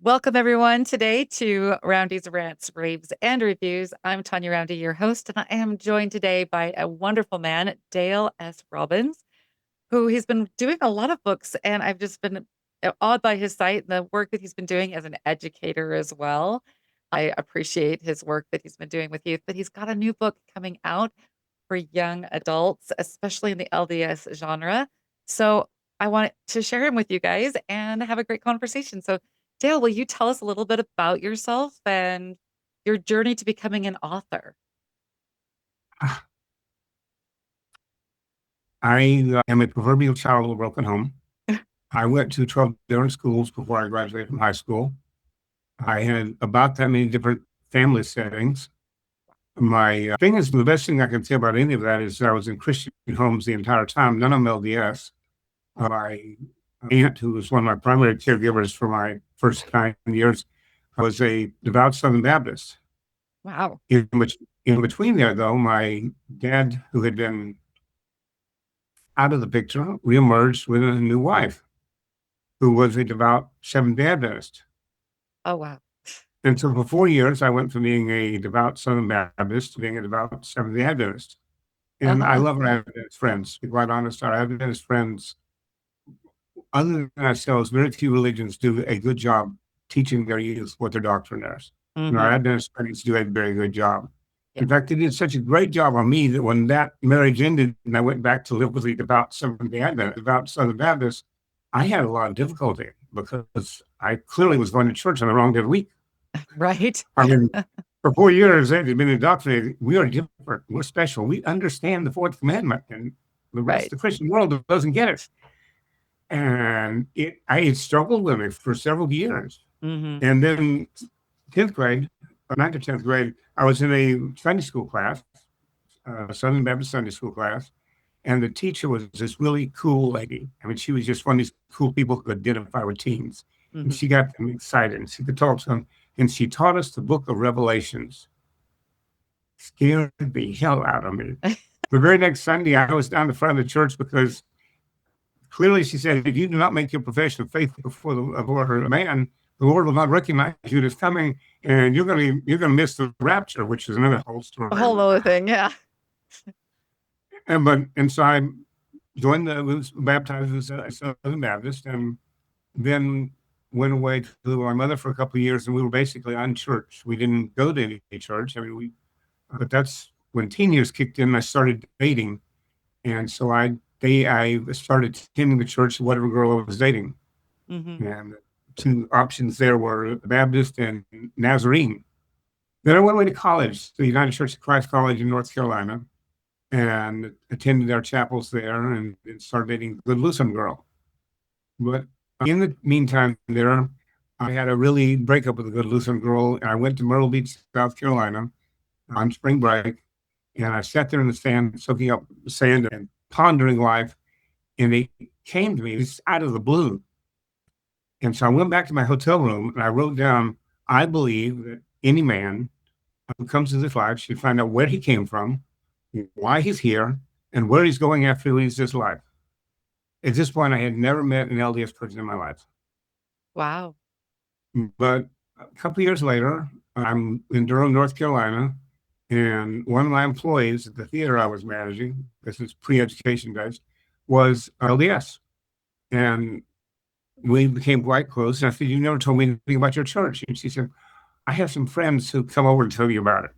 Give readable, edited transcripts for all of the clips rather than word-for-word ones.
Welcome, everyone, today to Roundy's Rants, Raves, and Reviews. I'm Tanya Roundy, your host, and I am joined today by a wonderful man, Dale S. Robbins, who he's been doing a lot of books, and I've just been awed by his site and the work that he's been doing as an educator as well. I appreciate his work that he's been doing with youth, but he's got a new book coming out for young adults, especially in the LDS genre. So I want to share him with you guys and have a great conversation. So, Dale, will you tell us a little bit about yourself and your journey to becoming an author? I am a proverbial child of a broken home. I went to 12 different schools before I graduated from high school. I had about that many different family settings. My thing is, the best thing I can say about any of that is I was in Christian homes the entire time, none of them LDS. My aunt, who was one of my primary caregivers for my first 9 years, was a devout Southern Baptist. Wow. In between there, though, my dad, who had been out of the picture, reemerged with a new wife who was a devout Seventh-day Adventist. Oh, wow. And so for 4 years, I went from being a devout Southern Baptist to being a devout Seventh-day Adventist. And I Uh-huh. love our Adventist friends. To be quite honest, our Adventist friends, other than ourselves, very few religions do a good job teaching their youth what their doctrine is. And our Hmm. Adventist friends do a very good job. Yeah. In fact, they did such a great job on me that when that marriage ended and I went back to live with the devout Seventh-day Adventist, devout Southern Baptist, I had a lot of difficulty because I clearly was going to church on the wrong day of the week. Right. I mean, for 4 years, they've been indoctrinated. We are different. We're special. We understand the fourth commandment, and the rest Right. of the Christian world doesn't get it. And I had struggled with it for several years. Hmm. And then 10th grade, 9th or 10th grade, I was in a Sunday school class, Southern Baptist Sunday school class. And the teacher was this really cool lady. I mean, she was just one of these cool people who could identify with teens. And Hmm. she got them excited and she could talk to them. And she taught us the book of Revelations. Scared the hell out of me. The very next Sunday, I was down the front of the church because clearly she said, if you do not make your profession of faith before a man, the Lord will not recognize you as coming, and you're gonna miss the rapture, which is another whole A story. whole other thing. Yeah. And so I joined was baptized as a Southern Baptist, and then went away to my mother for a couple of years, and we were basically unchurched. We didn't go to any church. I mean, but that's when teen years kicked in. I started dating, and so I started attending the church of whatever girl I was dating, Hmm. and the two options there were Baptist and Nazarene. Then I went away to college, the United Church of Christ College in North Carolina, and attended our chapels there, and started dating a good Lutheran girl. But in the meantime, there, I had a really breakup with a good Lutheran girl, and I went to Myrtle Beach, South Carolina on spring break, and I sat there in the sand, soaking up sand and pondering life, and it came to me just out of the blue. And so I went back to my hotel room and I wrote down, I believe that any man who comes to this life should find out where he came from, why he's here, and where he's going after he leaves this life. At this point, I had never met an LDS person in my life. Wow. But a couple of years later, I'm in Durham, North Carolina, and one of my employees at the theater I was managing, this is pre-education days, was LDS. And we became quite close. And I said, you never told me anything about your church. And she said, I have some friends who come over to tell you about it.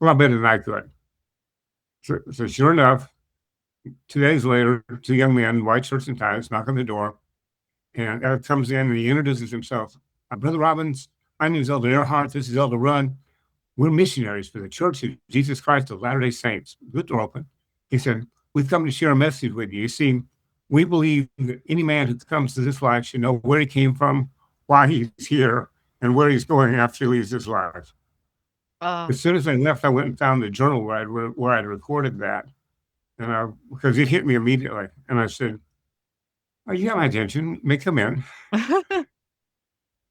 A lot better than I could. So sure enough, 2 days later, two young men, white shirts and ties, knock on the door. And Eric comes in and he introduces himself. Brother Robbins, my name is Elder Earhart. This is Elder Run. We're missionaries for the Church of Jesus Christ of Latter-day Saints. Good door open. He said, we've come to share a message with you. You see, we believe that any man who comes to this life should know where he came from, why he's here, and where he's going after he leaves this life. Oh, As soon as I left, I went and found the journal where I'd recorded that, because it hit me immediately. And I said, oh, you got my attention. May come in.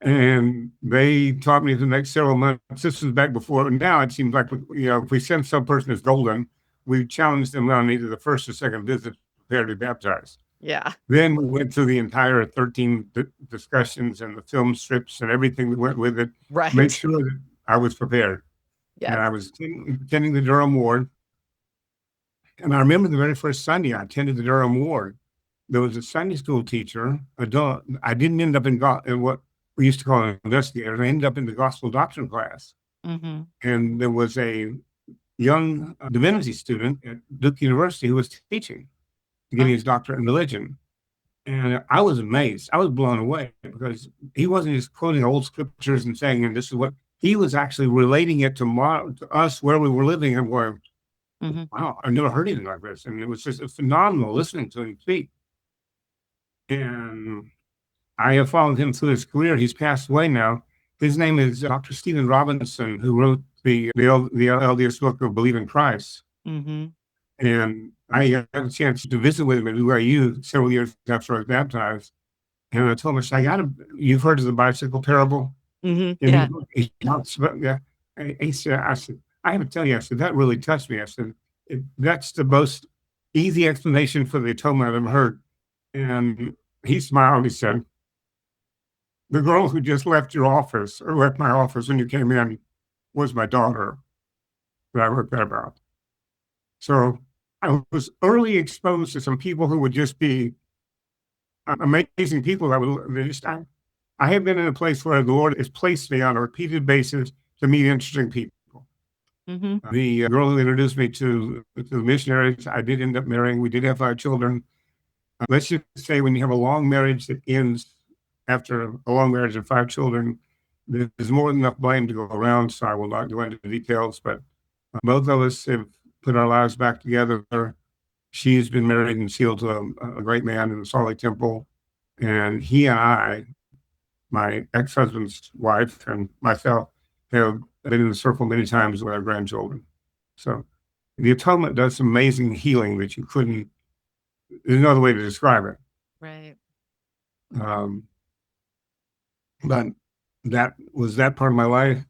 And they taught me the next several months. This was back before. And now it seems like, if we send some person as golden, we challenge them on either the first or second visit to prepare to be baptized. Yeah. Then we went through the entire 13 discussions and the film strips and everything that went with it, make Right. sure that I was prepared. And Yes. I was attending the Durham Ward. And I remember the very first Sunday I attended the Durham Ward. There was a Sunday school teacher, adult. I didn't end up in what we used to call an investigator. I ended up in the gospel doctrine class. Mm-hmm. And there was a young divinity student at Duke University who was teaching, getting Oh. his doctorate in religion. And I was amazed. I was blown away because he wasn't just quoting old scriptures and saying, and this is what he was actually relating it to us where we were living and going, Mm-hmm. wow, I've never heard anything like this. And it was just phenomenal listening to him speak. And I have followed him through his career. He's passed away now. His name is Dr. Stephen Robinson, who wrote the LDS book of Believe in Christ. Mm-hmm. And I had a chance to visit with him at BYU several years after I was baptized. And I told him, you've heard of the bicycle parable? Mm-hmm. And Yeah. he talks about, yeah. I said, I have to tell you, I said, that really touched me. I said, that's the most easy explanation for the atonement I've ever heard. And he smiled. He said, the girl who just left your office or left my office when you came in was my daughter that I wrote that about. So I was early exposed to some people who would just be amazing people. I have been in a place where the Lord has placed me on a repeated basis to meet interesting people. Mm-hmm. The girl who introduced me to the missionaries, I did end up marrying. We did have 5 children. Let's just say when you have a long marriage that ends after a long marriage and 5 children, there's more than enough blame to go around. So I will not go into the details, but both of us have put our lives back together. She's been married and sealed to a great man in the Salt Lake Temple. And he and I, my ex-husband's wife and myself, have been in the circle many times with our grandchildren. So the atonement does some amazing healing that you couldn't, there's no other way to describe it. Right. Um, but that was that part of my life.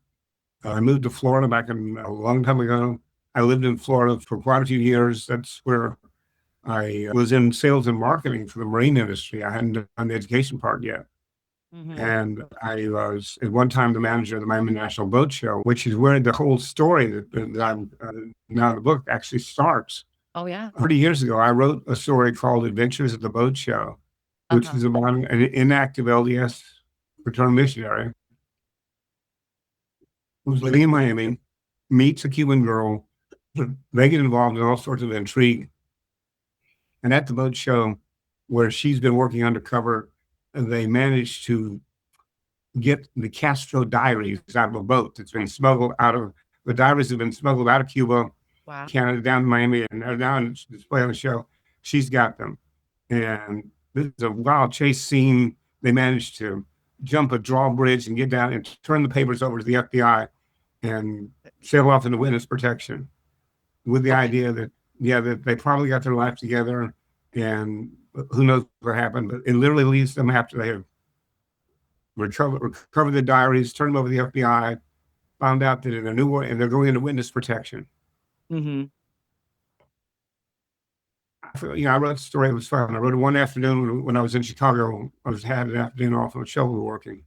I moved to Florida back in a long time ago. I lived in Florida for quite a few years. That's where I was in sales and marketing for the marine industry. I hadn't done the education part yet. Mm-hmm. And I was at one time the manager of the Miami National Boat Show, which is where the whole story that I'm now in the book actually starts. Oh, yeah. 30 years ago, I wrote a story called Adventures at the Boat Show, which Uh-huh. is about an inactive LDS returned missionary who's living in Miami, meets a Cuban girl. They get involved in all sorts of intrigue. And at the boat show, where she's been working undercover, they managed to get the Castro diaries out of a boat that's been smuggled out of the diaries have been smuggled out of Cuba, Wow. Canada, down to Miami, and they're now on display on the show. She's got them. And this is a wild chase scene. They managed to jump a drawbridge and get down and turn the papers over to the FBI and sail off into witness protection with the Okay. idea that, yeah, that they probably got their life together and who knows what happened, but it literally leaves them after they have recovered the diaries, turned them over to the FBI, found out that in a new way, and they're going into witness protection. Mm-hmm. I wrote the story. It was fun. I wrote it one afternoon when I was in Chicago. Had an afternoon off on a shovel working.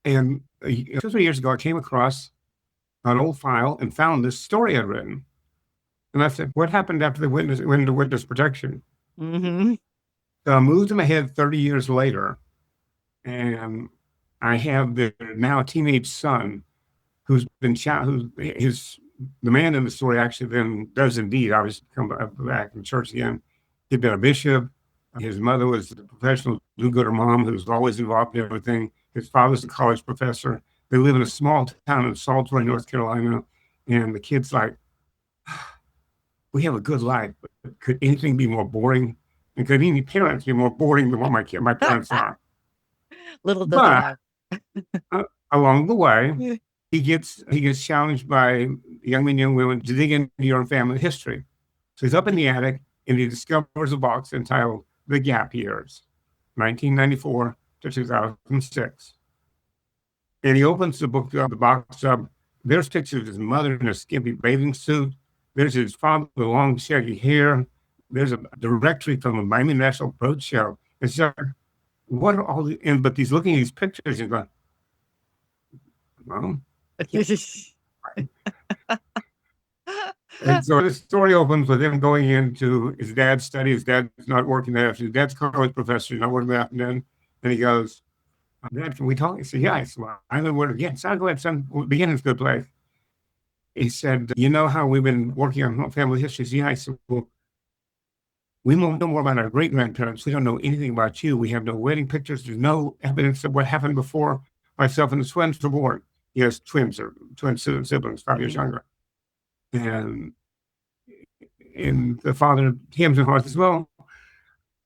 And 2 or 3 years ago, I came across an old file and found this story I'd written. And I said, what happened after they went into witness protection? Mm-hmm. So I moved them ahead 30 years later. And I have their now teenage son who's been the man in the story actually then does indeed obviously come back in church again. He'd been a bishop. His mother was a professional do-gooder mom who was always involved in everything. His father's a college professor. They live in a small town in Salisbury, North Carolina. And the kid's like, we have a good life, but could anything be more boring? And could any parents be more boring than what my parents are? Little does he But know. along the way, he gets challenged by young men, young women to dig into your own family history. So he's up in the attic and he discovers a box entitled The Gap Years, 1994 to 2006. And he opens the box up. There's pictures of his mother in a skimpy bathing suit. There's his father with long, shaggy hair. there's a directory from the Miami National Road Show. It's just, what are all the, and but he's looking at these pictures and going, well, and so the story opens with him going into his dad's study. His dad's not working there. His dad's college professor, not working there. And he goes, Dad, can we talk? He said, yeah. I said, well, I know where to begin. So I go ahead, son. Beginning's a good place. He said, you know how we've been working on family histories? Yeah. I said, well, we know more about our great grandparents. We don't know anything about you. We have no wedding pictures. There's no evidence of what happened before myself and the twins were born. He has twins or twin siblings, 5 years younger. And the father hems and haws as well.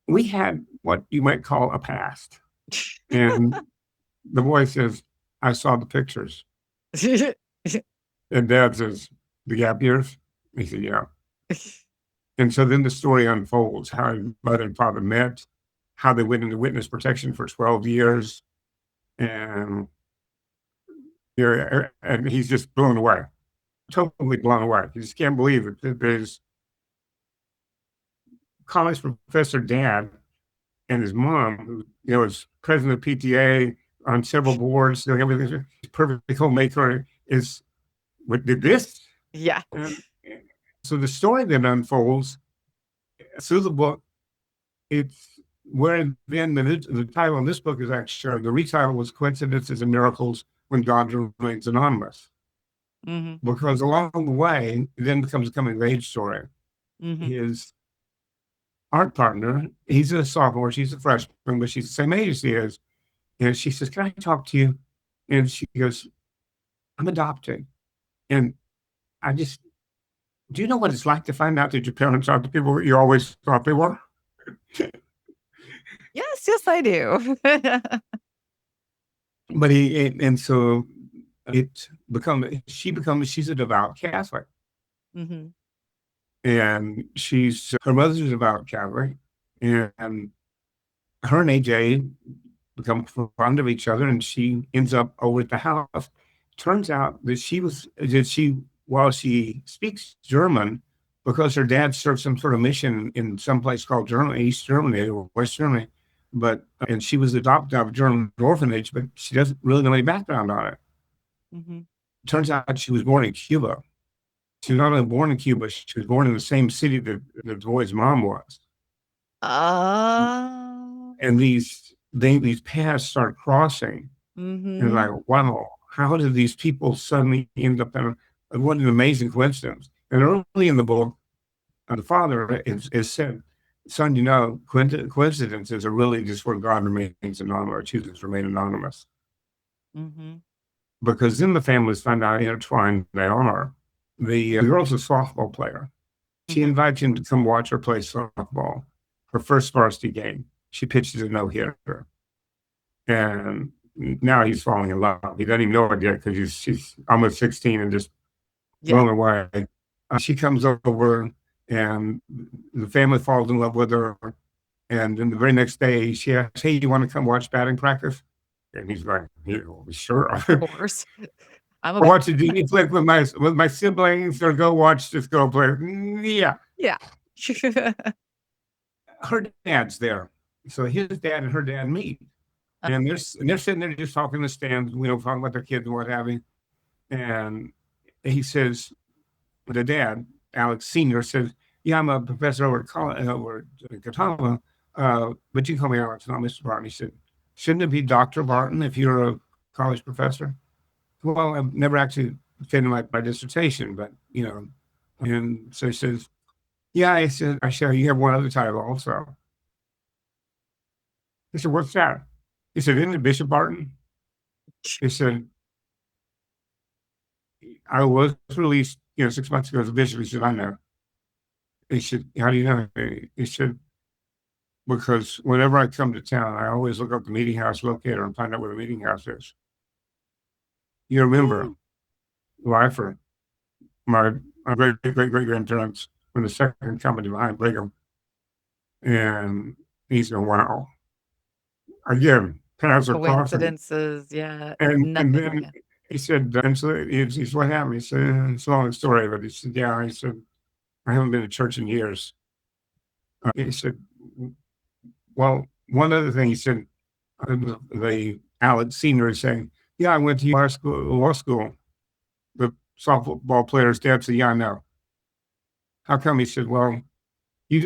We had what you might call a past. And the boy says, I saw the pictures. And Dad says, the gap years? He said, yeah. And so then the story unfolds, how mother and father met, how they went into witness protection for 12 years. And he's just blown away, totally blown away. He just can't believe it. There's college professor dad and his mom, who is president of PTA on several boards, doing everything. He's perfect homemaker. What did this? Yeah. So the story that unfolds through the book, it's where then the title of this book is actually, the retitle was Coincidences and Miracles When God Remains Anonymous. Mm-hmm. Because along the way, it then becomes a coming of age story. Mm-hmm. His art partner, he's a sophomore, she's a freshman, but she's the same age as he is. And she says, can I talk to you? And she goes, I'm adopted. And do you know what it's like to find out that your parents aren't the people you always thought they were? Yes, I do. But she's a devout Catholic. Mm-hmm. And her mother's a devout Catholic. And her and AJ become fond of each other, and she ends up over at the house. Turns out that while she speaks German, because her dad served some sort of mission in some place called East Germany or West Germany, and she was adopted out of a German orphanage, but she doesn't really know any background on it. Mm-hmm. Turns out she was born in Cuba. She was not only born in Cuba, she was born in the same city that the boy's mom was. And these paths start crossing. Mm-hmm. And like, wow, how did these people suddenly end up in what an amazing coincidence? And early in the book, the father is said, son, coincidences are really just where God remains anonymous, or chooses to remain anonymous. Mm-hmm. Because then the families find out how intertwined they are. The girl's a softball player. She invites him to come watch her play softball. Her first varsity game, she pitches a no-hitter. And now he's falling in love. He doesn't even know it yet because she's almost 16 and just blown away. She comes over and the family falls in love with her. And then the very next day, she asks, hey, you want to come watch batting practice? And he's like, yeah, sure. Of course. Or watch a DVD flick with my siblings, or go watch this girl play. Yeah. Yeah. Her dad's there. So his dad and her dad meet. And they're sitting there just talking in the stands, talking about their kids and what have you. And he says, the dad, Alex Sr., says, yeah, I'm a professor over at Catawba, but you can call me Alex, not Mr. Barton. He said, shouldn't it be Dr. Barton if you're a college professor? Well, I've never actually finished my dissertation, but, And so he says, yeah, I said, you have one other title also. He said, what's that? He said, isn't it Bishop Barton? He said, I was released, 6 months ago as a bishop. He said, I know. He said, how do you know? He said, because whenever I come to town, I always look up the meeting house locator and find out where the meeting house is. You remember, Lifer, my great-great-great-grandparents were the second company behind Brigham. And he said, wow. Again, paths are crossing. Coincidences, yeah. And then he said, and so he's what happened? He said, it's a long story, but he said, yeah. He said, I haven't been to church in years. He said, well, one other thing he said, the Alex Senior is saying, yeah, I went to law school. The softball player's dad said, yeah, I know. How come? He said, well,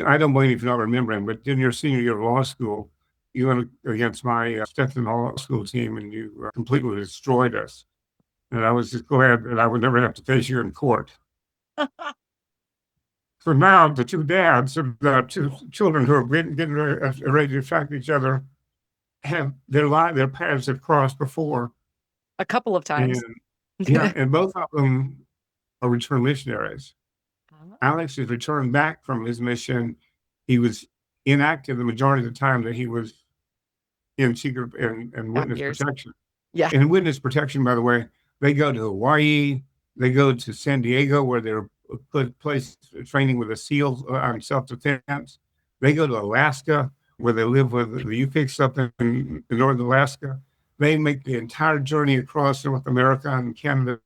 I don't blame you for not remembering, but in your senior year of law school, you went against my Stetson Law School team and you completely destroyed us. And I was just glad that I would never have to face you in court. So now the two dads of the two children who are getting ready to attract each other have their paths have crossed before. A couple of times. And yeah, and both of them are returned missionaries. Alex is returned back from his mission. He was inactive the majority of the time that he was in secret and witness protection. Yeah. And witness protection, by the way, they go to Hawaii, they go to San Diego where they're placed training with the SEALs on self-defense. They go to Alaska where they live with the UPICs up in northern Alaska. They make the entire journey across North America and Canada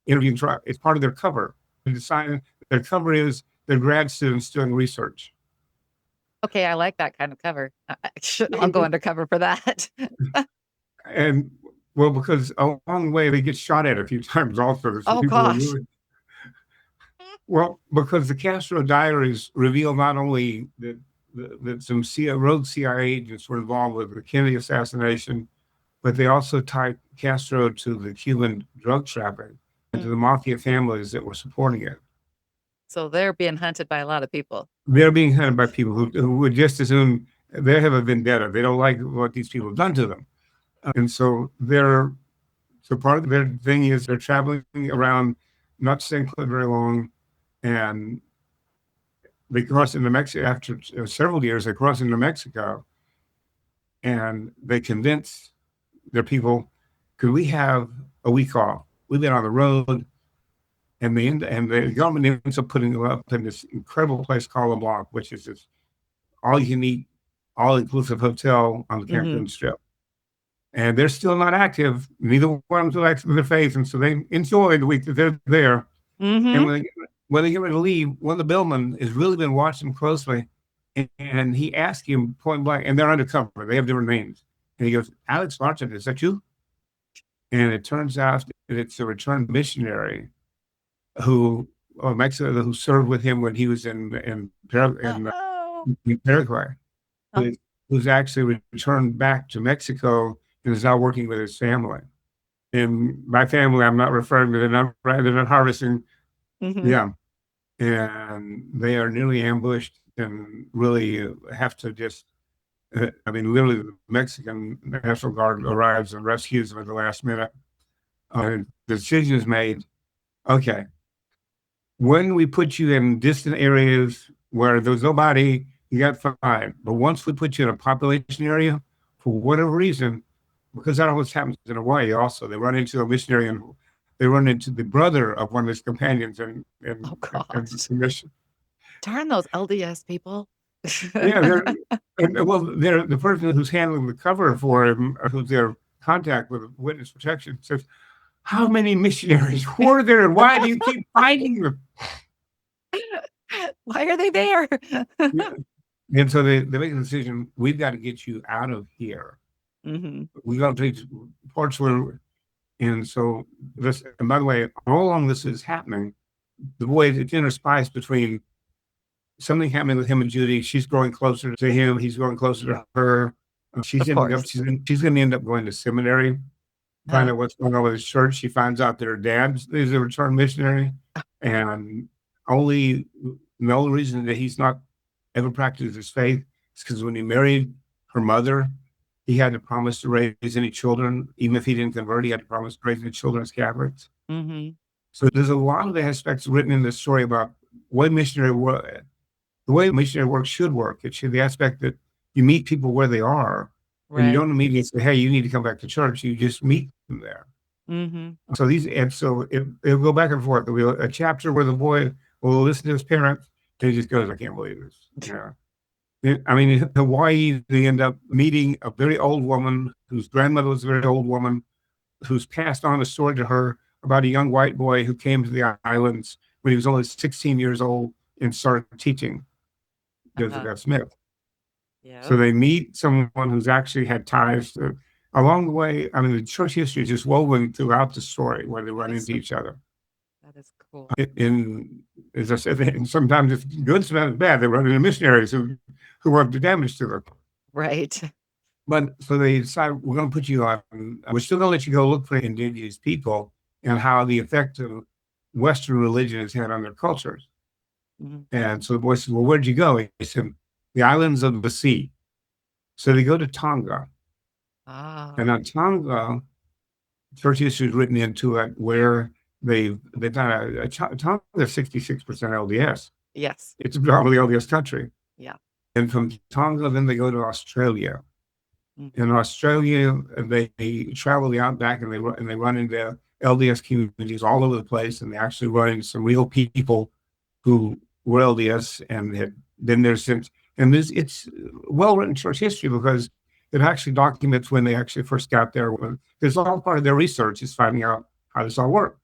interviewing tribes. It's part of their cover. They decided their cover is their grad students doing research. Okay, I like that kind of cover. I'll go undercover for that. And well, because along the way they get shot at a few times also. Oh gosh. Well, because the Castro diaries reveal not only that some rogue CIA agents were involved with the Kennedy assassination, but they also tied Castro to the Cuban drug trafficking and to the mafia families that were supporting it. So they're being hunted by a lot of people. They're being hunted by people who would just as soon, they have a vendetta. They don't like what these people have done to them. And so part of their thing is they're traveling around, not staying put very long, and they cross into Mexico after several years. They cross into Mexico, and they convince their people, could we have a week off? We've been on the road, and the government ends up putting them up in this incredible place called LeBlanc, which is this all-you-can-eat, all-inclusive hotel on the Cancun Strip. And they're still not active. Neither one of them active in their faith, and so they enjoy the week that they're there. And when they get ready to leave, one of the bellmen has really been watching them closely, and he asked him point blank, and they're undercover. They have different names. And he goes, Alex Martin, is that you? And it turns out that it's a returned missionary who served with him when he was in Paraguay, who's actually returned back to Mexico and is now working with his family. And by family, I'm not referring to they're not harvesting. Yeah. And they are nearly ambushed and really have to just, literally the Mexican National Guard arrives and rescues them at the last minute. The decision is made, okay, when we put you in distant areas where there's nobody, you got fine. But once we put you in a population area, for whatever reason, because that always happens in Hawaii also, they run into a missionary and they run into the brother of one of his companions in the mission. Darn those LDS people. Yeah, they're the person who's handling the cover for him, who's their contact with witness protection, says, how many missionaries were there and why do you keep finding them? Why are they there? Yeah. And so they make a decision, we've got to get you out of here. We got to take parts where, and so this, and by the way, all along this is happening, the way it interspiced between something happening with him and Judy, she's growing closer to him, he's growing closer to her. She's going to end up going to seminary, find out what's going on with his church. She finds out that her dad is a returned missionary, and the only reason that he's not ever practiced his faith is because when he married her mother, he had to promise to raise any children, even if he didn't convert. He had to promise to raise any children as Catholics. So there's a lot of the aspects written in this story about the way missionary work should work. It should be the aspect that you meet people where they are, and you don't immediately say, "Hey, you need to come back to church." You just meet them there. So it'll go back and forth. There'll be a chapter where the boy will listen to his parents, and he just goes, "I can't believe this." Yeah. In Hawaii, they end up meeting a very old woman whose grandmother was a very old woman, who's passed on a story to her about a young white boy who came to the islands when he was only 16 years old and started teaching. Uh-huh. Smith. So Yep. they meet someone who's actually had ties to, along the way. I mean, the church history is just woven throughout the story where they run That's into so each other. that is cool. In, as I said, and sometimes it's good, sometimes it's bad. They run into missionaries who want to do damage to them. Right. But so they decide we're going to put you on. We're still going to let you go look for indigenous people and how the effect of Western religion has had on their cultures. Mhm. And so the boy says, "Well, where'd you go?" He said, "The islands of the sea." So they go to Tonga, Ah, and on Tonga, church history is written into it where they've done Tonga is 66% LDS. yes. It's a predominantly LDS country. Yeah. And from Tonga, then they go to Australia. Mhm. In Australia, they travel the outback and they run into LDS communities all over the place, and they actually run into some real people who were LDS and had been there since. And it's well written church history because it actually documents when they actually first got there. It's all part of their research is finding out how this all worked.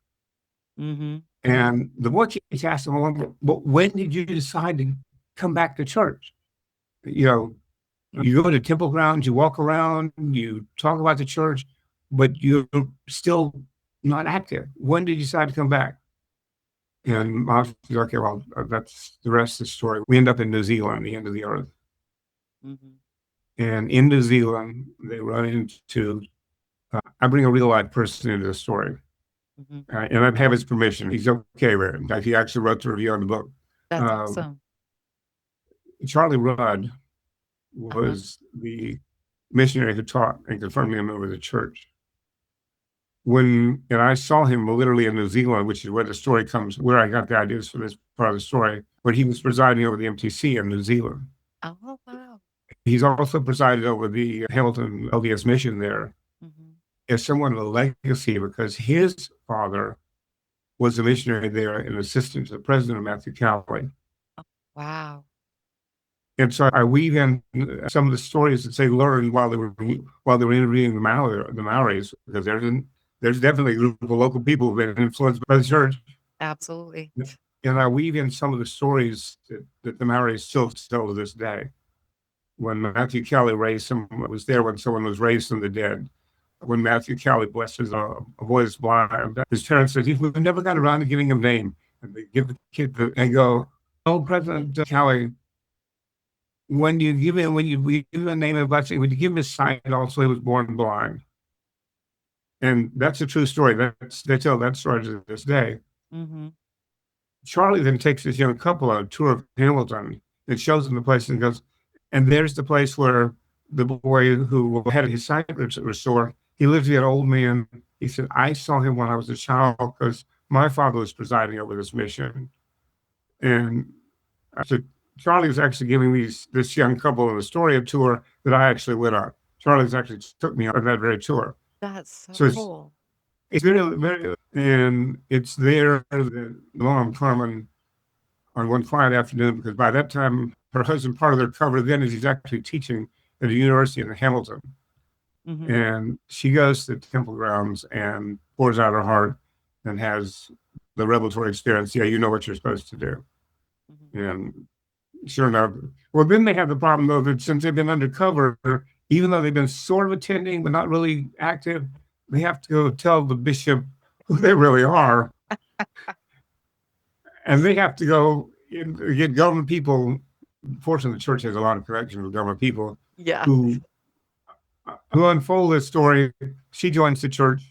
Mhm. And the boy keeps asking, "Well, when did you decide to come back to church? You know, you go to temple grounds, you walk around, you talk about the church, but you're still not active. When did you decide to come back?" And I was like, "Okay, well, that's the rest of the story." We end up in New Zealand, the end of the earth. Mhm. And in New Zealand, they run into, I bring a real life person into the story. Mhm. And I have his permission. He's okay with it. In fact, he actually wrote the review on the book. That's Um, awesome. Charlie Rudd Uh-huh. was the missionary who taught and confirmed him over the church. And I saw him literally in New Zealand, which is where the story comes, where I got the ideas for this part of the story, when he was presiding over the MTC in New Zealand. Oh, wow. He's also presided over the Hamilton LDS mission there Mhm. as someone of a legacy because his father was a missionary there and assistant to the president of Matthew Cowley. Wow. And so I weave in some of the stories that they learned while they were interviewing the Maoris, because there's definitely a group of local people who've been influenced by the church. Absolutely. And I weave in some of the stories that the Maoris still tell to this day. When Matthew Cowley raised someone, was there when someone was raised from the dead. When Matthew Cowley blesses a boy that's blind, his parents said, "We've never got around to giving him a name." And they give the kid and go, "Oh, President Cowley, when we give him a name of blessing, when you give him his sight, also he was born blind." And that's a true story. They tell that story to this day. Mhm. Charlie then takes this young couple on a tour of Hamilton and shows them the place and goes, and there's the place where the boy who had his sight restored, he lived to be an old man. He said, "I saw him when I was a child because my father was presiding over this mission." And so Charlie was actually giving this young couple in the story a tour that I actually went on. Charlie's actually took me on that very tour. That's so So cool. it's very, very, and it's there that Mom Carmen on one quiet afternoon, because by that time, her husband, part of their cover then is he's actually teaching at a university in Hamilton. Mhm. And she goes to the temple grounds and pours out her heart and has the revelatory experience. Yeah, you know what you're supposed to do. Mhm. And sure enough, well, then they have the problem, though, that since they've been undercover, even though they've been sort of attending but not really active, they have to go tell the bishop who they really are. And they have to go get government people. Fortunately, the church has a lot of connections with government people Yeah. who unfold this story. She joins the church,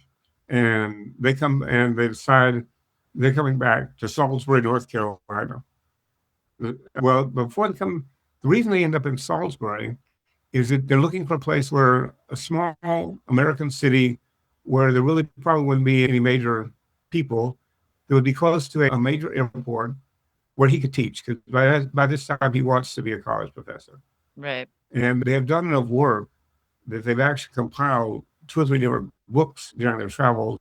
and they come and they decide they're coming back to Salisbury, North Carolina. Well, before they come, the reason they end up in Salisbury is that they're looking for a place where a small American city where there really probably wouldn't be any major people that would be close to a major airport where he could teach. Because by this time, he wants to be a college professor. Right. And they have done enough work that they've actually compiled 2 or 3 different books during their travels,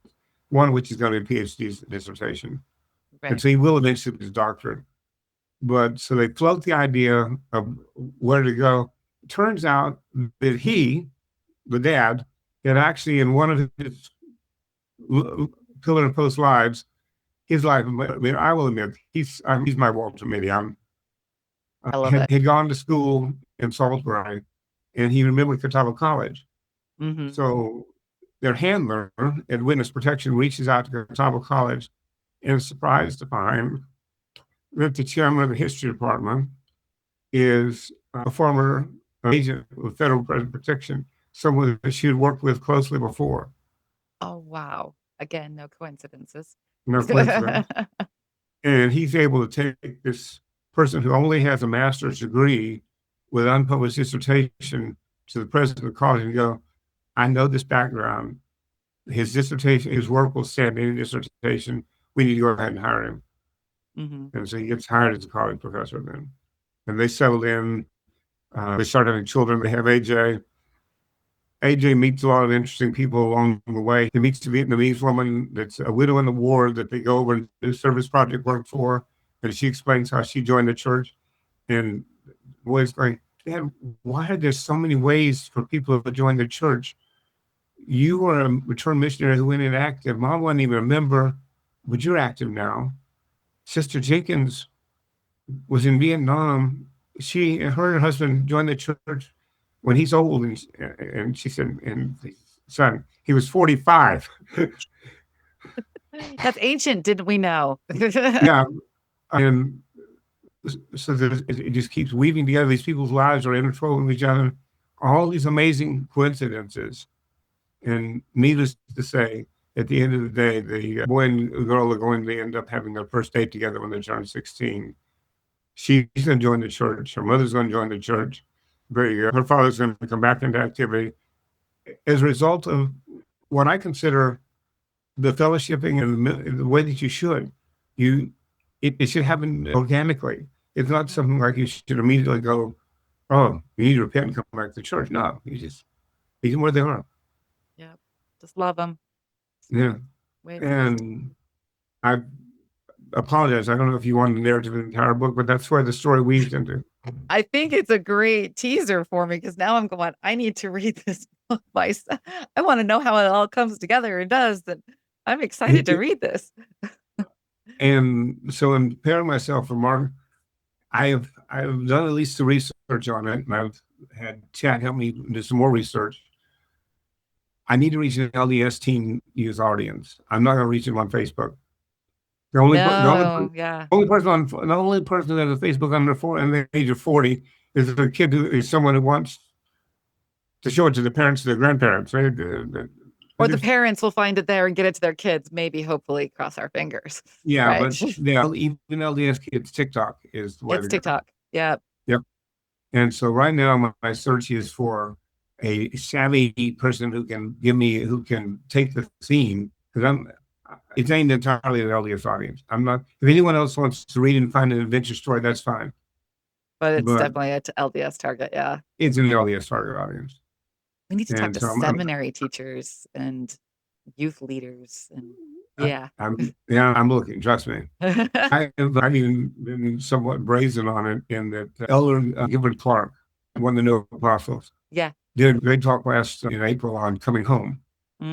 one of which is going to be a PhD dissertation. And Right. so he will eventually get his doctorate. But so they float the idea of where to go. It turns out that he, the dad, had actually in one of his pillar and post lives, his life. I mean, I will admit he's my Walter Mitty. I love it. Had gone to school in Salisbury, and he remembered Catawba College. Hmm. So their handler at Witness Protection reaches out to Catawba College and is surprised to find that the chairman of the history department is a former agent of Federal Protection, someone that she had worked with closely before. Oh, wow. Again, no coincidences. No coincidence. And he's able to take this person who only has a master's degree with unpublished dissertation to the president of the college and go, I know this background. His dissertation, his work will stand in his dissertation. We need to go ahead and hire him. Hmm. And so he gets hired as a college professor then. And they settled in. They start having children. They have AJ. AJ meets a lot of interesting people along the way. He meets a Vietnamese woman that's a widow in the war that they go over and do service project work for. And she explains how she joined the church. And the boy's going, Dad, why are there so many ways for people to join the church? You were a returned missionary who went inactive. Mom wasn't even a member, but you're active now. Sister Jenkins was in Vietnam. Her and her husband joined the church when he's old. And she said, and son, he was 45. That's ancient, didn't we know? Yeah. And so it just keeps weaving together. These people's lives are intertwined with each other. All these amazing coincidences. And needless to say, at the end of the day, the boy and girl are going to end up having their first date together when they turn 16. She's going to join the church. Her mother's going to join the church. Her father's going to come back into activity as a result of what I consider the fellowshipping and the way that you should. It should happen organically. It's not something like you should immediately go, oh, you need to repent and come back to church. No, you just meet them where they are. Yep. Just love them. Yeah. And I apologize. I don't know if you wanted the narrative of the entire book, but that's where the story weaves into. I think it's a great teaser for me because now I'm going, I need to read this book myself. I want to know how it all comes together and does. And I'm excited to read this. And so in preparing myself for Mark, I've done at least the research on it, and I've had Chad help me do some more research. I need to reach an LDS teen youth audience. I'm not going to reach them on Facebook. The only person that has a Facebook under the age of 40 is a kid who is someone who wants to show it to the parents, to their grandparents, right? Or the parents will find it there and get it to their kids. Maybe, hopefully, cross our fingers. Yeah, right? but yeah, even LDS kids, TikTok is the way. It's TikTok. Yeah. Yep. And so right now my search is for a savvy person who can take the theme, because it's aimed entirely at the LDS audience. If anyone else wants to read and find an adventure story, that's fine. But it's definitely an LDS target. Yeah. It's an LDS target audience. We need to talk to seminary teachers and youth leaders. And yeah. I'm looking, trust me. I've even been somewhat brazen on it in that Elder Gifford Clark, one of the new apostles, did a great talk in April on coming home,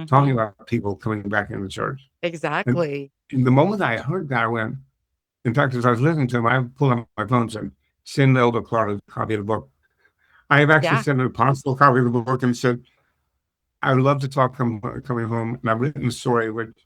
talking about people coming back into the church. Exactly. And the moment I heard that, I went, in fact, as I was listening to him, I pulled up my phone and said, send Elder Clark a copy of the book. I have actually sent an apostle a copy of the book and said, I would love to talk coming home. And I've written the story, which,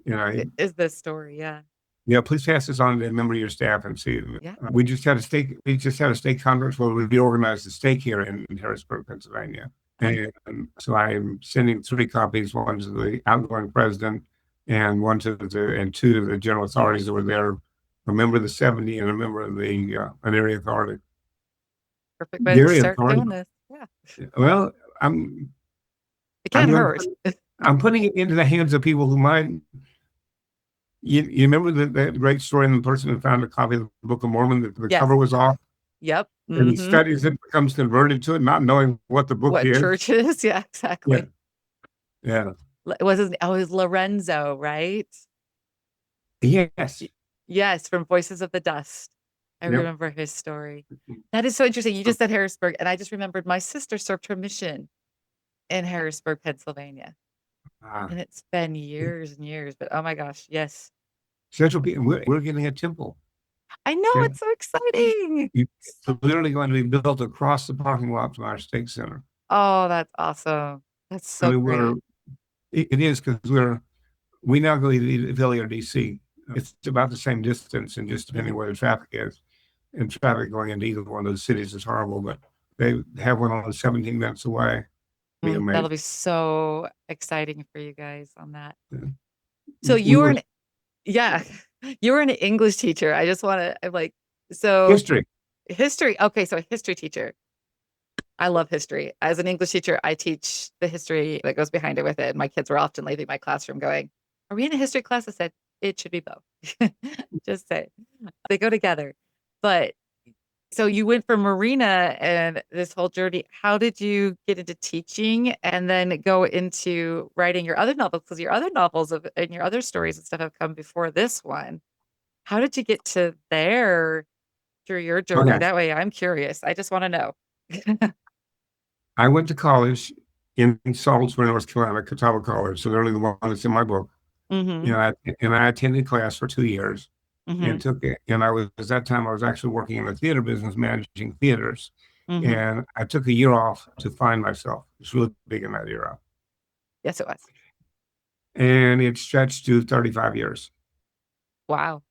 is this story. Yeah. Yeah. Please pass this on to a member of your staff and see. Yeah. We just had a stake conference where we reorganized the stake here in Harrisburg, Pennsylvania. And so I'm sending 3 copies, one to the outgoing president and two to the general authorities that were there, a member of the 70 and a member of the an area authority. Perfect way to start doing this. Yeah. Well, it can't hurt. I'm putting it into the hands of people who might. You remember that great story in the person who found a copy of the Book of Mormon that the cover was off? Yep. And he studies it, becomes converted to it, not knowing what the book is. What church is. Yeah, exactly. Yeah. It was Lorenzo, right? Yes. Yes, from Voices of the Dust. I remember his story. That is so interesting. You just said Harrisburg, and I just remembered my sister served her mission in Harrisburg, Pennsylvania. And it's been years and years, but oh my gosh, yes. Central, we're getting a temple. I know, Yeah. it's so exciting. It's literally going to be built across the parking lot from our state center. Oh, that's awesome. That's I so mean, great. it is because we now go to Philly or DC. It's about the same distance, and just depending where the traffic is. And traffic going into either one of those cities is horrible, but they have one on 17 minutes away. Be That'll amazing. be so exciting for you guys on that. Yeah. So We you were were an yeah, you were an English teacher. I just wanna I'm like, so history. history. Okay, so a history teacher. I love history. As an English teacher, I teach the history that goes behind it with it. My kids were often leaving my classroom going, "Are we in a history class?" I said, "It should be both." Just say they go together. But so you went from Marina and this whole journey. How did you get into teaching and then go into writing your other novels? Because your other novels and your other stories and stuff have come before this one. How did you get to there through your journey? Okay. That way, I'm curious. I just want to know. I went to college in Salisbury, North Carolina, Catawba College. So literally the one that's in my book. Mm-hmm. And I attended class for 2 years Mm-hmm. and took it. And I was, at that time, I was actually working in the theater business, managing theaters. Mm-hmm. And I took a year off to find myself. It's really big in that era. Yes, it was. And it stretched to 35 years. Wow.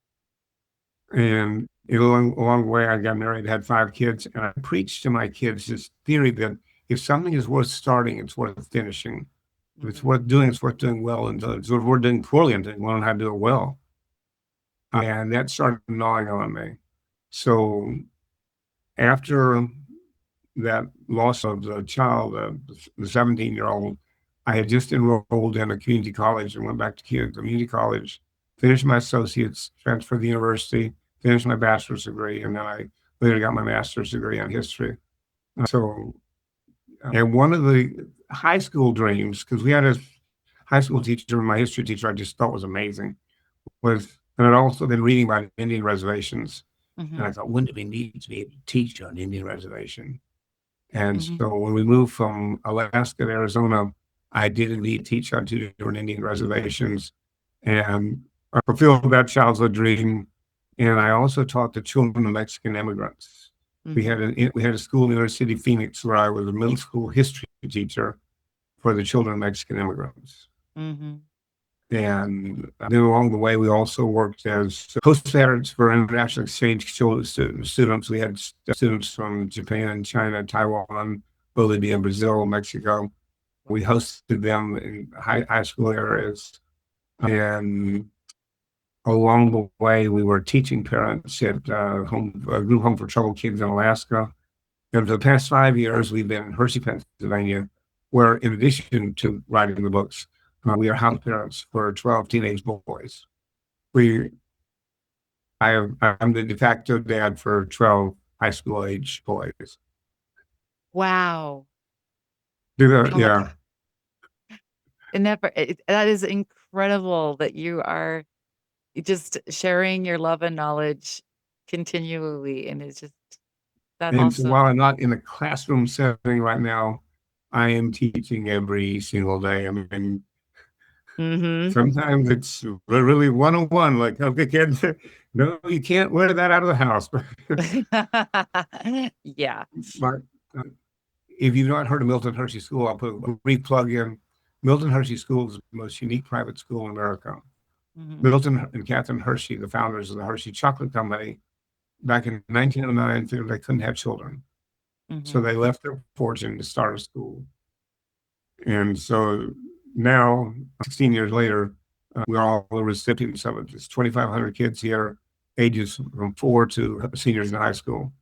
And along the way, I got married, had 5 kids, and I preached to my kids this theory that if something is worth starting, it's worth finishing. If it's Mm-hmm. worth doing, it's worth doing well. And so if we're doing poorly and doing, learn how to do it well. And that started gnawing on me. So after that loss of the child, the 17-year-old, I had just enrolled in a community college and went back to community college, finished my associates, transferred to the university, finished my bachelor's degree, and then I later got my master's degree in history. So, and one of the high school dreams, because we had a high school teacher, my history teacher, I just thought was amazing, and I'd also been reading about Indian reservations. And Mm-hmm. I thought, wouldn't it be neat to be able to teach on Indian reservation? And Mm-hmm. so when we moved from Alaska to Arizona, I did indeed teach on 2 different Indian reservations, and I fulfilled that childhood dream. And I also taught the children of Mexican immigrants. Mm-hmm. We had a school in inner city Phoenix where I was a middle school history teacher for the children of Mexican immigrants. Mm-hmm. And then along the way, we also worked as host parents for international exchange students. We had students from Japan, China, Taiwan, Bolivia, Brazil, Mexico. We hosted them in high school areas. And along the way, we were teaching parents at a group home for troubled kids in Alaska. And for the past 5 years, we've been in Hershey, Pennsylvania, where in addition to writing the books, we are house parents for 12 teenage boys. We, I'm the de facto dad for 12 high school age boys. Wow. How Yeah. that is incredible that you are just sharing your love and knowledge continually, and it's just that's And so while awesome. I'm not in a classroom setting right now, I am teaching every single day. I mean, Mm-hmm. sometimes it's really one-on-one, like, okay, kids, no, you can't wear that out of the house. Yeah. But uh, if you've not heard of Milton Hershey School, I'll put a brief plug in. Milton Hershey School is the most unique private school in America. Mm-hmm. Milton and Catherine Hershey, the founders of the Hershey Chocolate Company, back in 1909, figured they couldn't have children. So Mm-hmm. they left their fortune to start a school. And so now, 16 years later, we're all the recipients of it. There's 2,500 kids here, ages from 4 to seniors in high school.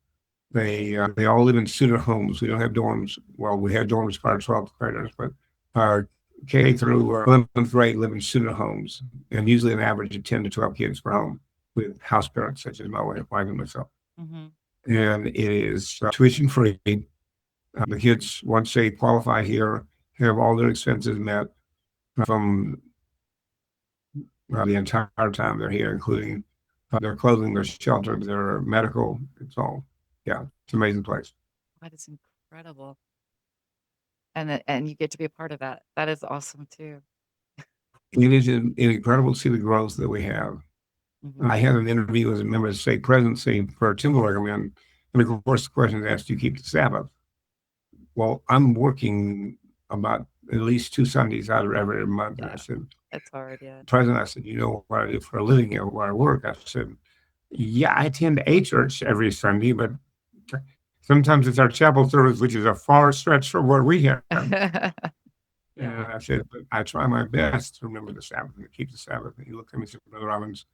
They all live in student homes. We don't have dorms. Well, we have dorms for our 12th graders, but our K through 11th grade live in student homes, and usually an average of 10 to 12 kids per home with house parents such as my wife and myself. Mm-hmm. And it is tuition free. The kids, once they qualify here, have all their expenses met from the entire time they're here, including their clothing, their shelter, their medical. It's all, yeah, it's an amazing place. That is incredible. And you get to be a part of that. That is awesome too. It is incredible to see the growth that we have. Mhm. I had an interview as a member of the state presidency for a timber recommend. And of course, the question is asked, do you keep the Sabbath? Well, I'm working about at least 2 Sundays out of every month. And I Yeah, said, it's hard, yeah. President, I said, you know what I do for a living here, where I work? I said, yeah, I attend a church every Sunday, but sometimes it's our chapel service, which is a far stretch from where we have. And Yeah. I said, but I try my best to remember the Sabbath and to keep the Sabbath. And he looked at me and said, Brother Robbins,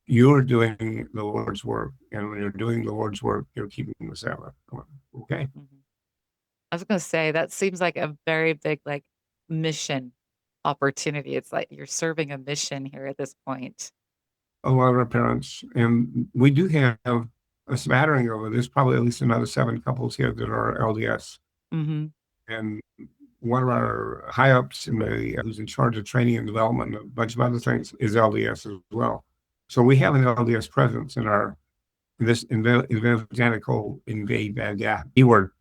you're doing the Lord's work. And when you're doing the Lord's work, you're keeping the Sabbath. I went, okay. Mhm. I was gonna say, that seems like a very big, like, mission opportunity. It's like you're serving a mission here at this point. A lot of our parents, and we do have a smattering of it. There's probably at least another 7 couples here that are LDS. Mhm. And one of our high ups who's in charge of training and development and a bunch of other things is LDS as well. So we have an LDS presence in this evangelical keyword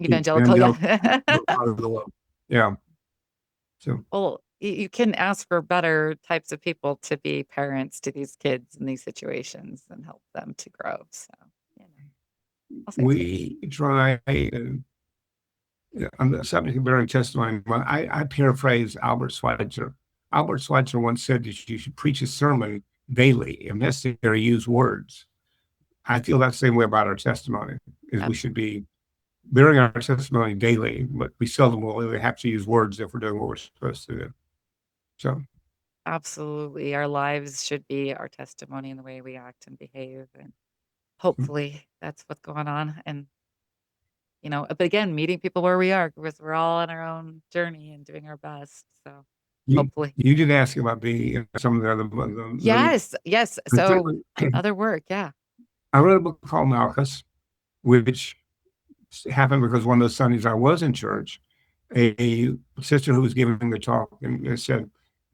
Evangelical, evangelical yeah. part of the world. Yeah. So Well, you couldn't ask for better types of people to be parents to these kids in these situations and help them to grow, so, you know, I'll say so. we try on the subject of bearing testimony. I paraphrase Albert Schweitzer. Albert Schweitzer once said that you should preach a sermon daily, if necessary, use words. I feel that same way about our testimony, is we should be bearing our testimony daily, but we seldom will really have to use words if we're doing what we're supposed to do. So Absolutely, our lives should be our testimony in the way we act and behave, and mm, hopefully that's what's going on, and, but again, meeting people where we are because we're all on our own journey and doing our best, so you hopefully. you did ask about some of the other Yes, yes, so the, other work, yeah. I read a book called Malchus, which happened because one of those Sundays I was in church, a sister who was giving the talk and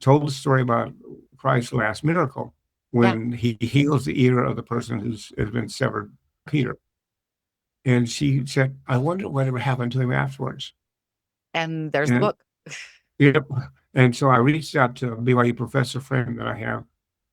told the story about Christ's last miracle Yeah, when he heals the ear of the person has been severed, Peter. And she said, I wonder whatever happened to him afterwards. and there's the And book. yep. And so I reached out to a BYU professor friend that I have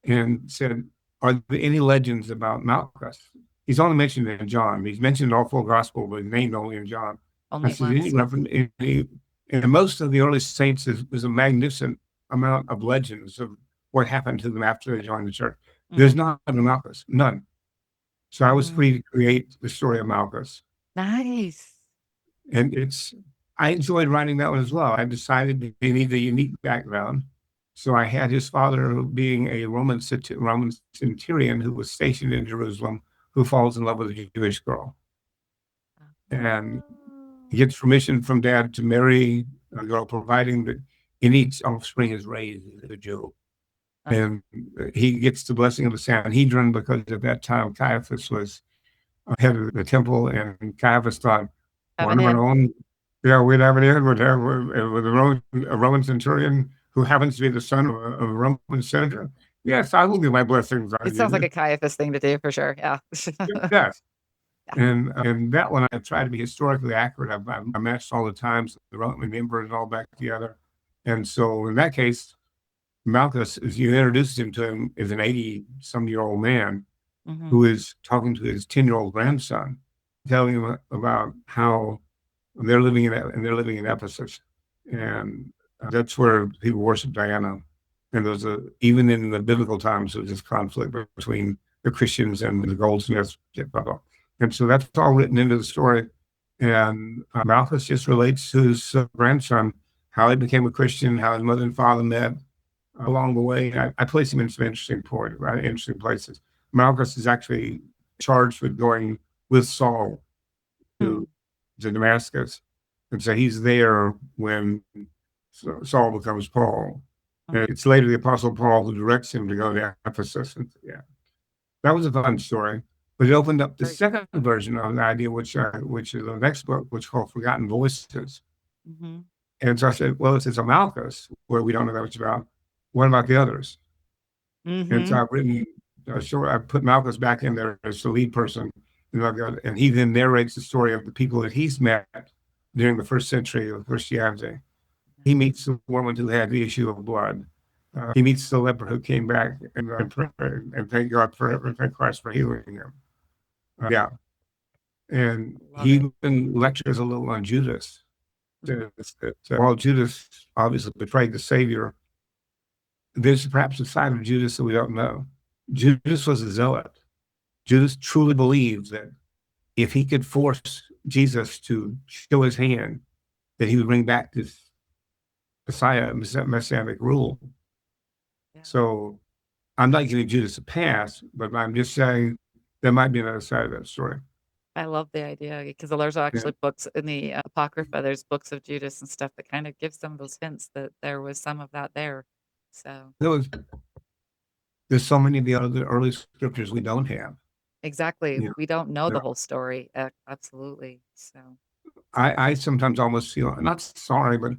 and said, are there any legends about Malchus? He's only mentioned in John. He's mentioned in all four gospel, but named only in John. I Only said, any once. reference, and most of the early saints is a magnificent amount of legends of what happened to them after they joined the church. There's Mhm. not a Malchus, none. So I was free Mm, to create the story of Malchus. nice. And I enjoyed writing that one as well. I decided they need a unique background. So I had his father being a Roman centurion who was stationed in Jerusalem, who falls in love with a Jewish girl. And he Oh. gets permission from dad to marry a girl, providing that any offspring is raised as a Jew. Uh, And he gets the blessing of the Sanhedrin because at that time Caiaphas was head of the temple, and Caiaphas thought have an one of our in. own, yeah, we'd have it in with a Roman centurion who happens to be the son of a Roman senator. Yes, I will give my blessings It on sounds like you. a Caiaphas thing to do for sure, yeah. Yes. Yeah. And that one, I try to be historically accurate. I matched all the times, the Roman emperors all back together. And so in that case, Malchus, as you introduced him to him, is an 80-some-year-old man Mhm, who is talking to his 10-year-old grandson, telling him about how they're living in Ephesus, mhm, and that's where people worship Diana. And there's even in the biblical times, there was this conflict between the Christians and the goldsmiths, blah, blah. And so that's all written into the story. And Malchus just relates to his grandson, how he became a Christian, how his mother and father met along the way. I place him in some interesting places. Malchus is actually charged with going with Saul hmm, to Damascus. And so he's there when Saul becomes Paul. mm, And it's later the Apostle Paul who directs him to go to Ephesus. And yeah, that was a fun story. But it opened up the very second version of the idea, which is the next book, which is called Forgotten Voices. mhm, And so I said, well, it's a Malchus, where we don't know that much about. What about the others? And so mhm. I've written, I put Malchus back in there as the lead person. And he then narrates the story of the people that he's met during the first century of Christianity. He meets a woman who had the issue of blood. he meets the leper who came back and thank God for thank Christ for healing him. Yeah, and Love he it. even lectures a little on Judas. Mhm. While Judas obviously betrayed the Savior, there's perhaps a side of Judas that we don't know. Judas was a zealot. Judas truly believed that if he could force Jesus to show his hand, that he would bring back this messianic rule. Yeah. So I'm not giving Judas a pass, but I'm just saying there might be another side of that story. I love the idea because there's Yeah. actually books in the Apocrypha. There's books of Judas and stuff that kind of give some of those hints that there was some of that there. So There was, there's so many of the other early scriptures we don't have. exactly, You we don't know the know, whole story. Absolutely. So I sometimes almost feel not sorry, but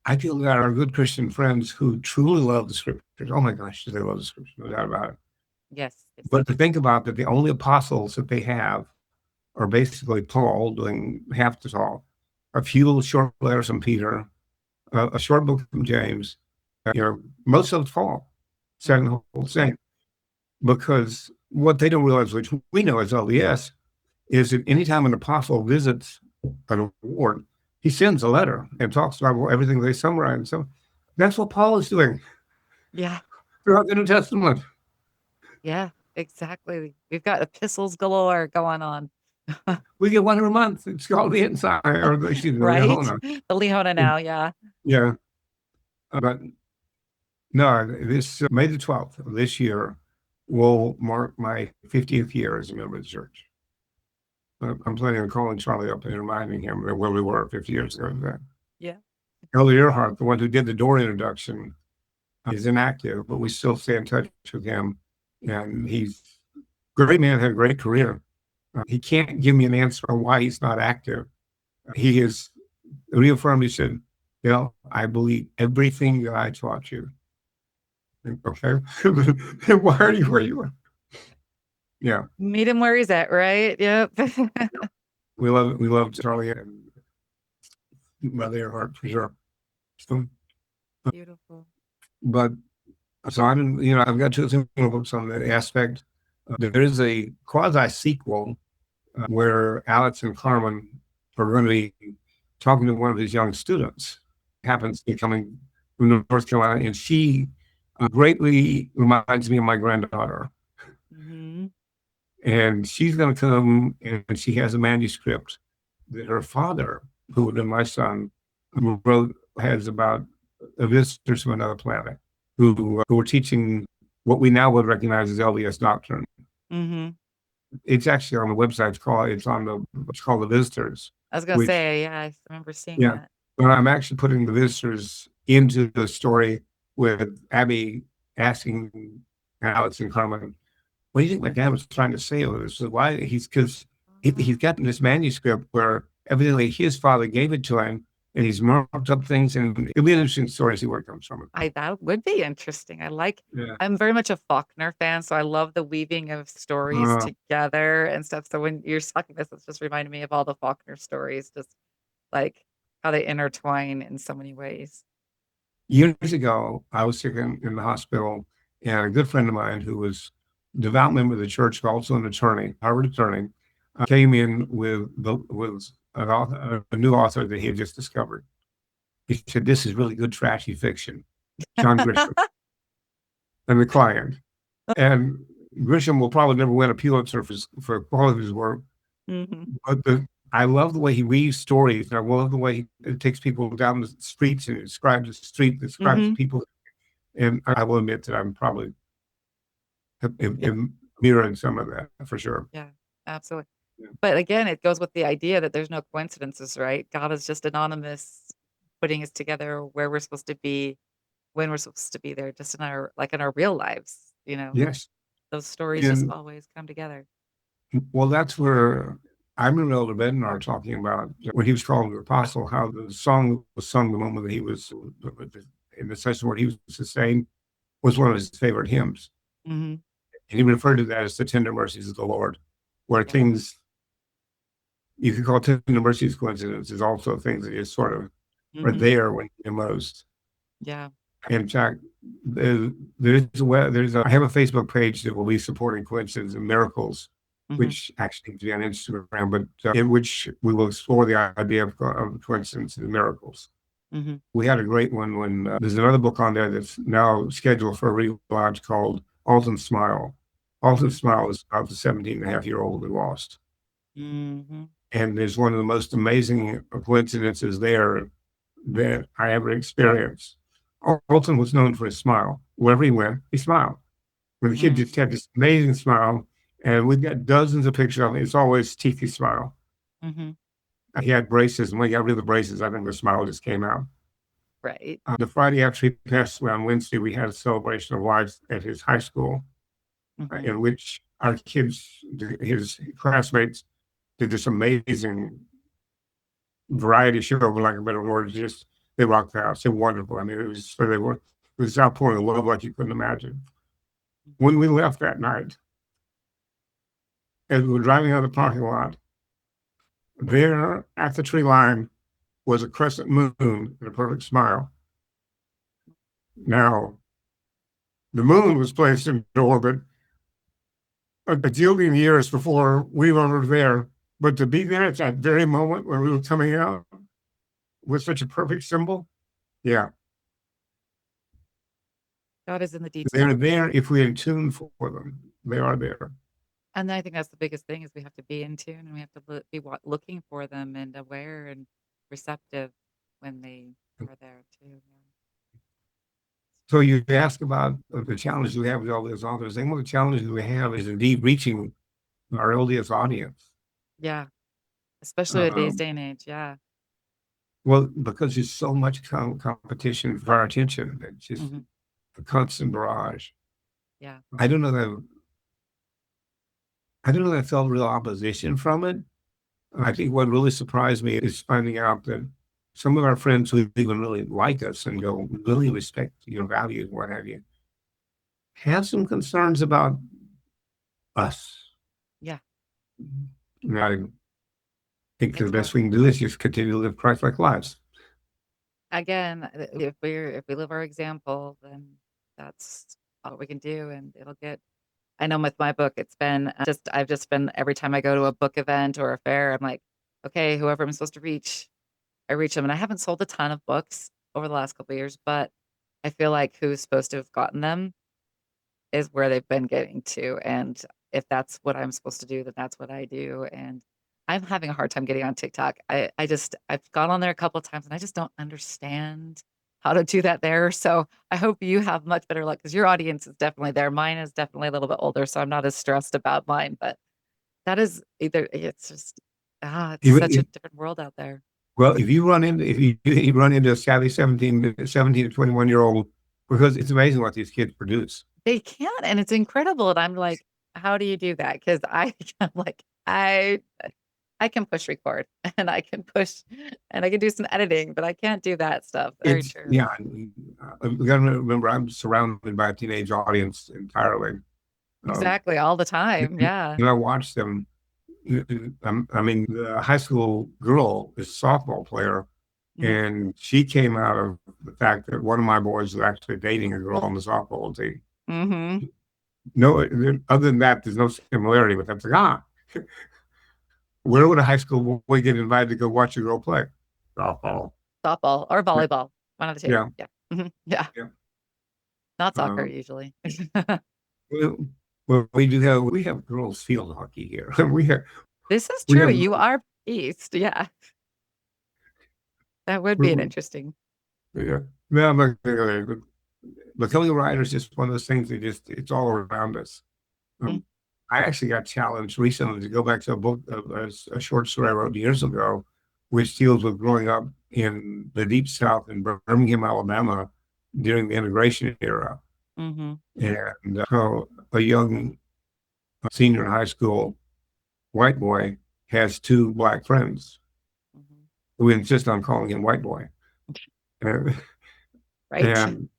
I feel that our good Christian friends who truly love the scriptures, oh my gosh, they love the scriptures, no doubt about it. yes, yes, But to think about that the only apostles that they have are basically Paul doing half the talk, a few short letters from Peter, a short book from James, most of it's Paul saying mhm, the whole thing. Because what they don't realize, which we know as LDS, is that anytime an apostle visits an ward, he sends a letter and talks about everything they summarize. So that's what Paul is doing yeah, throughout the New Testament. yeah, exactly. We've got epistles galore going on, We get one every month. It's called the Inside, or excuse me, the right? Leona. The Leona now, yeah. Yeah. But no, this May the 12th of this year will mark my 50th year as a member of the church. I'm planning on calling Charlie up and reminding him that where we were 50 years ago. Yeah. Elder Earhart, the one who did the door introduction, is inactive, but we still stay in touch with him. And he's a great man, had a great career. He can't give me an answer on why he's not active. He has reaffirmed, he said, I believe everything that I taught you. Okay. Why are you where you are? Yeah. Meet him where he's at, right? Yep. We love Charlie and Mother Earhart for sure. So, Beautiful. but so I've got two books on that aspect. There is a quasi sequel where Alex and Carmen are going to be talking to one of his young students. Happens to be coming from North Carolina, and she greatly reminds me of my granddaughter. Hmm. And she's going to come, and she has a manuscript that her father, who would have been my son, wrote, has about visitors from another planet who were teaching what we now would recognize as LDS doctrine. Hmm. It's actually on the website. It's called the Visitors, I was gonna which, say, yeah, I remember seeing yeah, that. but I'm actually putting the Visitors into the story with Abby asking Alex and Carmen, what do you think my dad was trying to say with this? So why because he's gotten this manuscript where evidently his father gave it to him, and he's marked up things, and it'll be an interesting story to see where it comes from. That would be interesting. Yeah. I'm very much a Faulkner fan, so I love the weaving of stories Uh, together and stuff. So when you're talking this, it's just reminded me of all the Faulkner stories, just like how they intertwine in so many ways. Years ago, I was sick in the hospital, and a good friend of mine who was a devout member of the church, also an attorney, Harvard attorney, came in with a new author that he had just discovered. He said, "This is really good trashy fiction." John Grisham and the client, and Grisham will probably never win a Pulitzer for all of his work, Hmm. but I love the way he weaves stories. And I love the way it takes people down the streets and describes the street, describes Hmm. people. And I will admit that I'm probably Yeah, mirroring some of that for sure. yeah, absolutely. Yeah. But again, it goes with the idea that there's no coincidences, right? God is just anonymous, putting us together where we're supposed to be, when we're supposed to be there, just in our real lives, Yes. those stories just And always come together. well, that's where I remember Elder Bednar talking about when he was called an apostle, how the song was sung the moment that he was in the session where he was sustained was one of his favorite hymns. Hmm. And he referred to that as the tender mercies of the Lord, where Yeah. things you could call tender mercies coincidences, also things that just sort of are Hmm. there when you're most. Yeah. In fact, I have a Facebook page that will be supporting coincidences and miracles, Mhm, which actually is on Instagram, but in which we will explore the idea of coincidences and miracles. mhm, We had a great one when there's another book on there that's now scheduled for a relaunch called Alton Smile. Alton mhm, Smile is about the 17-and-a-half-year-old we lost. mhm, And there's one of the most amazing coincidences there that I ever experienced. Alton was known for his smile. Wherever he went, he smiled. When the kid just mhm, had this amazing smile, and we've got dozens of pictures of it. It's always teethy smile. mhm. He had braces, and when he got rid of the braces, I think the smile just came out. Right. The Friday after he passed away on Wednesday, we had a celebration of life at his high school, Mhm. in which our kids, his classmates, did this amazing variety show, for lack of a better word. Just they rocked the house. They were wonderful. I mean, it was outpouring of love like you couldn't imagine. When we left that night, as we were driving out of the parking lot, there at the tree line was a crescent moon and a perfect smile. Now, the moon was placed into orbit a gazillion years before we were there, but to be there at that very moment when we were coming out with such a perfect symbol, yeah, God is in the they're details. there if we in tune for them. They are there. And I think that's the biggest thing is we have to be in tune and we have to be looking for them and aware and receptive when they are there too. Yeah. So you ask about the challenges we have with all these authors. And one of the challenges we have is indeed reaching our LDS audience. Yeah. Especially with today's Um, day and age. Yeah. well, because there's so much competition for our attention. It's just Hmm. a constant barrage. Yeah. I don't know that I don't know that I felt real opposition from it. I think what really surprised me is finding out that some of our friends who even really like us and go really respect your values, what have you, have some concerns about us. Yeah. And I think the It's best hard. we can do is just continue to live Christ-like lives. Again, if we live our example, then that's all we can do and it'll get I know with my book, it's been I've just been every time I go to a book event or a fair, I'm like, okay, whoever I'm supposed to reach, I reach them. And I haven't sold a ton of books over the last couple of years, but I feel like who's supposed to have gotten them is where they've been getting to. And if that's what I'm supposed to do, then that's what I do. And I'm having a hard time getting on TikTok. I've gone on there a couple of times and I just don't understand how to do that there. So I hope you have much better luck because your audience is definitely there. Mine is definitely a little bit older, so I'm not as stressed about mine. But that is either it's just it's If, such a if, different world out there. well, if you run into a savvy 17 to 21-year-old, because it's amazing what these kids produce. They can, and it's incredible. And I'm like, how do you do that? Because I'm like, I can push record and I can push and I can do some editing, but I can't do that stuff. Very It's true. yeah. We got to remember, I'm surrounded by a teenage audience entirely. Um, Exactly. All the time. Yeah. I watch them. I mean, the high school girl is a softball player, Mhm. and she came out of the fact that one of my boys was actually dating a girl on the softball team. Mhm. No, other than that, there's no similarity. But that's like, where would a high school boy get invited to go watch a girl play? Softball. Softball or volleyball. One of the two. Yeah, Yeah. Yeah. yeah. Not soccer Um, usually. well, we have girls field hockey here. This is we true. have You are east. Yeah. That would be an interesting. yeah. No, but becoming a writer is just one of those things that just it's all around us. Mm, Um, I actually got challenged recently to go back to a book, a short story I wrote years ago, which deals with growing up in the deep South in Birmingham, Alabama, during the integration era. mhm, And so a young senior in high school, white boy, has two black friends mhm. who insist on calling him white boy. And, Right? and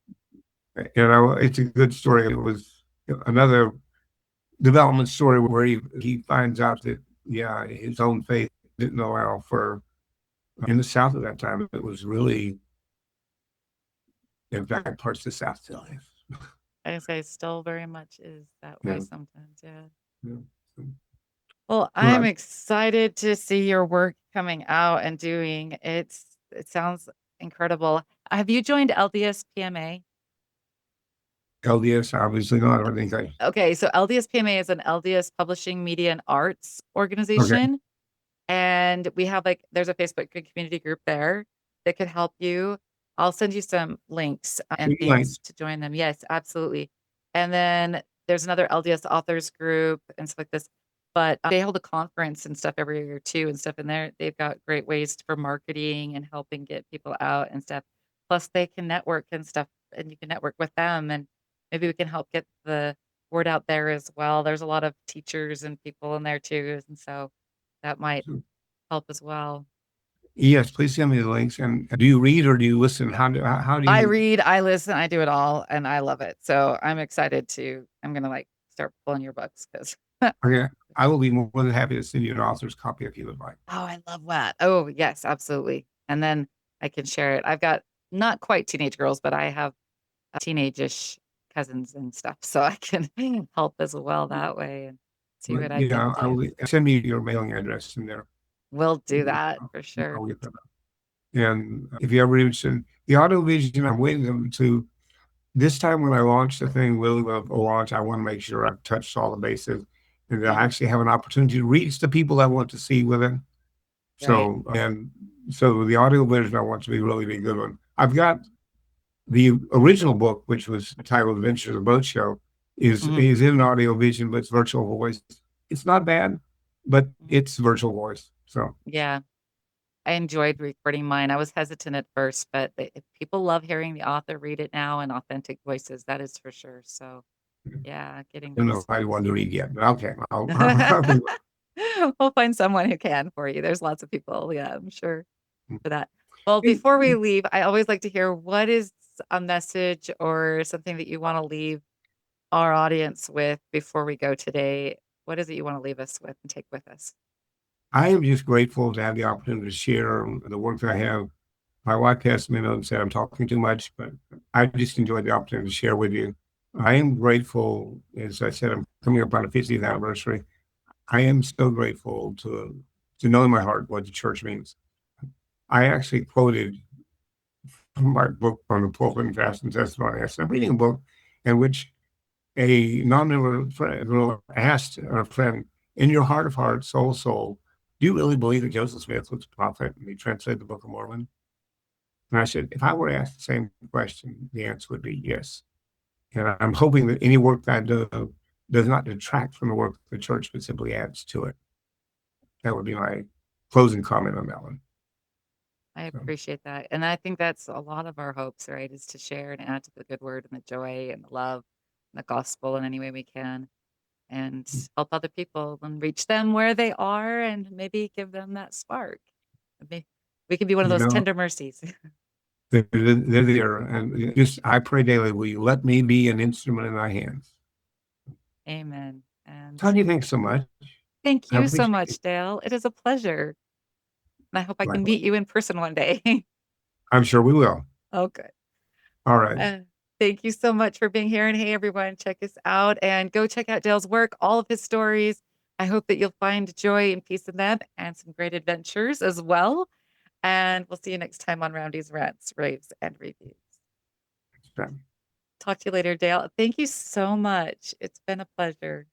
it's a good story. It was another development story where he finds out that yeah, his own faith didn't allow for in the South at that time. It was really In fact, parts of the South still is. I say still very much is that way Yeah. sometimes. Yeah. Yeah. So, Well, I'm but excited to see your work coming out and doing. It sounds incredible. Have you joined LDS PMA? LDS, obviously not. I don't think I. Okay, so LDS PMA is an LDS Publishing Media and Arts Okay. organization. And we have there's a Facebook community group there that could help you. I'll send you some links and Like, things to join them. Yes, absolutely. And then there's another LDS authors group and stuff like this. But they hold a conference and stuff every year too and stuff in there. They've got great ways for marketing and helping get people out and stuff. Plus they can network and stuff and you can network with them and maybe we can help get the word out there as well. There's a lot of teachers and people in there too. And so that might help as well. yes, please send me the links. And do you read or do you listen? How do I you? read, I listen, I do it all, and I love it. So I'm excited I'm gonna start pulling your books because Okay, I will be more than happy to send you an author's copy if you would like. oh, I love that. Oh, yes, absolutely. And then I can share it. I've got not quite teenage girls, but I have teenage-ish cousins and stuff, so I can help as well that way and see But what I can yeah, I do. will send me your mailing address in there. We'll do that for sure. I'll get that. And if you ever interested, the audio vision, I'm waiting them to this time when I launch the thing, really will launch. I want to make sure I've touched all the bases and that I Mhm. actually have an opportunity to reach the people I want to see with it. Right. So the audio version I want to be really be a good one. I've got the original book, which was titled Adventures of the Boat Show, Mhm. is in audio vision, but it's virtual voice. It's not bad, but Mhm. it's virtual voice. So Yeah. I enjoyed recording mine. I was hesitant at first, but people love hearing the author read it now in authentic voices. That is for sure. So, yeah, I getting don't know if those. I want to read yet, but okay. I'll We'll find someone who can for you. There's lots of people. Yeah, I'm sure for that. Well, before we leave, I always like to hear what is a message or something that you want to leave our audience with before we go today. What is it you want to leave us with and take with us? I am just grateful to have the opportunity to share the work that I have. My wife passed me a note and said I'm talking too much, but I just enjoyed the opportunity to share with you. I am grateful, as I said, I'm coming up on the 50th anniversary. I am so grateful to know in my heart what the church means. I actually quoted from my book from the pulpit and fast and testimony. I said, I'm reading a book in which a non-member friend asked a friend, in your heart of hearts, soul, do you really believe that Joseph Smith was a prophet and he translated the Book of Mormon? And I said, if I were asked the same question, the answer would be yes. And I'm hoping that any work that I do does not detract from the work of the church, but simply adds to it. That would be my closing comment on that one. I So, appreciate that. And I think that's a lot of our hopes, right? Is to share and add to the good word and the joy and the love and the gospel in any way we can and help other people and reach them where they are and maybe give them that spark. Maybe we can be one of you those know, tender mercies. they're there. And just, I pray daily, will you let me be an instrument in thy hands? Amen. And Tanya, thanks so much. thank I you so appreciate it. much, Dale. It is a pleasure. And I hope I can Likewise. meet you in person one day. I'm sure we will. Oh, good. All right. Uh, thank you so much for being here. And hey, everyone, check us out and go check out Dale's work, all of his stories. I hope that you'll find joy and peace in them and some great adventures as well. And we'll see you next time on Roundy's Rants, Raves, and Reviews. Talk to you later, Dale. Thank you so much. It's been a pleasure.